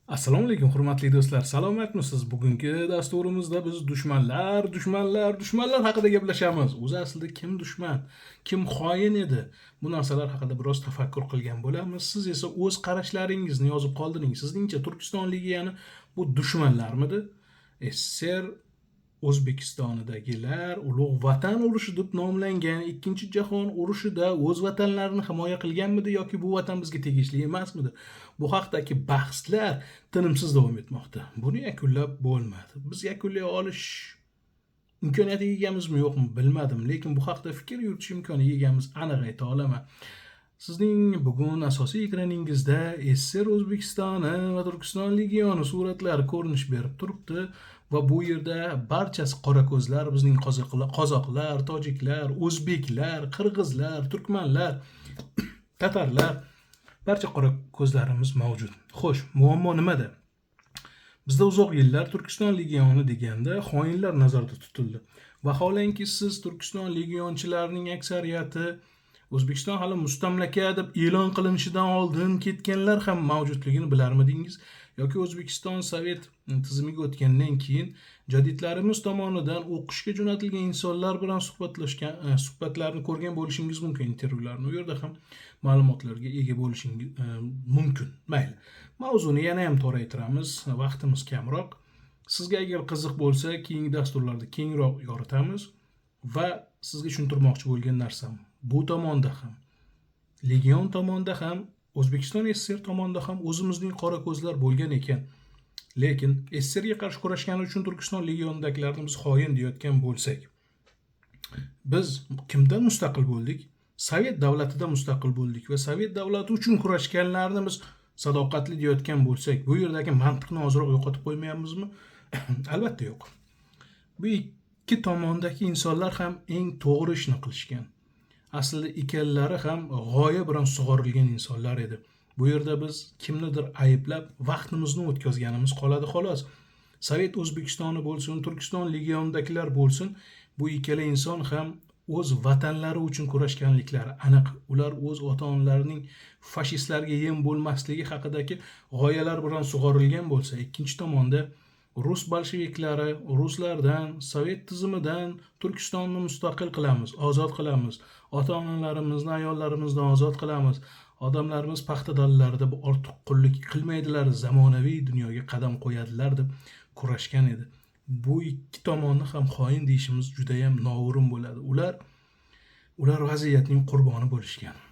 Assalomu alaykum hurmatli do'stlar. Salomatmisiz? Bugungi dasturimizda biz dushmanlar haqida gaplashamiz. O'zi aslida kim dushman, kim xoin edi? Bu narsalar haqida biroz tafakkur qilgan bo'lamiz. Siz esa o'z qarashlaringizni yozib qoldiring. Sizningcha Turkiston Ligiyani bu dushmanlarmidi? SSR O'zbekistonidagilar Ulug' Vatan urushi deb nomlangan Ikkinchi jahon urushida o'z vatanlarini himoya qilganmidi yoki bu vatan bizga tegishli emasmidi? Bu haqdagi bahslar tinimsiz davom etmoqda. Buni yakunlab bo'lmadi. Biz yakunlay olish imkoniyatiga egamizmi yo'qmi bilmadim, lekin bu haqda fikr yuritish imkoniga egamiz aniq ayta olaman. Sizning bugun asosiy ekraningizda SSR O'zbekistoni va Turkiston legioni suratlari ko'rinish berib turibdi va bu yerda barchasi qora ko'zlar, bizning qozoqlar, tojiklar, o'zbeklar, qirg'izlar, turkmanlar, tatarlar, barcha qora ko'zlarimiz mavjud. Xo'sh, muammo nimada? Bizda uzoq yillar Turkiston legioni deganda xoinlar nazarda tutildi. Vaholanki siz Turkiston legionchilarining aksariyati O'zbekiston hali mustamlaka deb e'lon qilinishidan oldin ketganlar ham mavjudligini bilarmidingiz? Yoki O'zbekiston Sovet tizimiga o'tgandan keyin jadidlarimiz tomonidan o'qishga jo'natilgan insonlar bilan suhbatlarni ko'rgan bo'lishingiz mumkin, intervyularni. U yerda ham ma'lumotlarga ega bo'lishingiz mumkin. Mayli. Mavzuni yana ham toraytiramiz, vaqtimiz kamroq. Sizga agar qiziq bo'lsa, keyingi dasturlarda kengroq yoritamiz va sizga tushuntirmoqchi bo'lgan narsam bu tomonda ham, legion tomonda ham, O'zbekiston SSR tomonda ham o'zimizning qora ko'zlar bo'lgan ekan. Lekin SSRga qarshi kurashgani uchun Turkiston legionidagilarni biz xoin deyotgan bo'lsak, biz kimdan mustaqil bo'ldik? Sovet davlatidan mustaqil bo'ldik va Sovet davlati uchun kurashganlarni biz sadoqatli deyotgan bo'lsak, bu yerdagi mantiqni ozroq yo'qotib qo'ymayapmizmi? Albatta yo'q. Bu ikki tomondagi insonlar ham eng to'g'ri ishni qilishgan. Aslida ikkalari ham g'oya bilan sug'orilgan insonlar edi. Bu yerda biz kimnidir ayblab vaqtimizni o'tkazganimiz qoladi xolos. Sovet O'zbekistoni bo'lsin, Turkiston legionidagilar bo'lsin, bu ikkala inson ham o'z vatanlari uchun kurashganliklari aniq. Ular o'z ota-onalarining fashistlarga yem bo'lmasligi haqidagi g'oyalar bilan sug'orilgan bo'lsa, ikkinchi tomonda Rus bolsheviklari ruslardan, Sovet tizimidan Turkistonni mustaqil qilamiz, ozod qilamiz, ota-onalarimizni, ayollarimizni ozod qilamiz, odamlarimiz paxta dallarida bu ortiq qullik qilmaydilar, zamonaviy dunyoga qadam qo'yadilar deb kurashgan edi. Bu ikki tomonni ham xoin deyishimiz juda ham noo'rin bo'ladi. Ular vaziyatning qurboni bo'lishgan.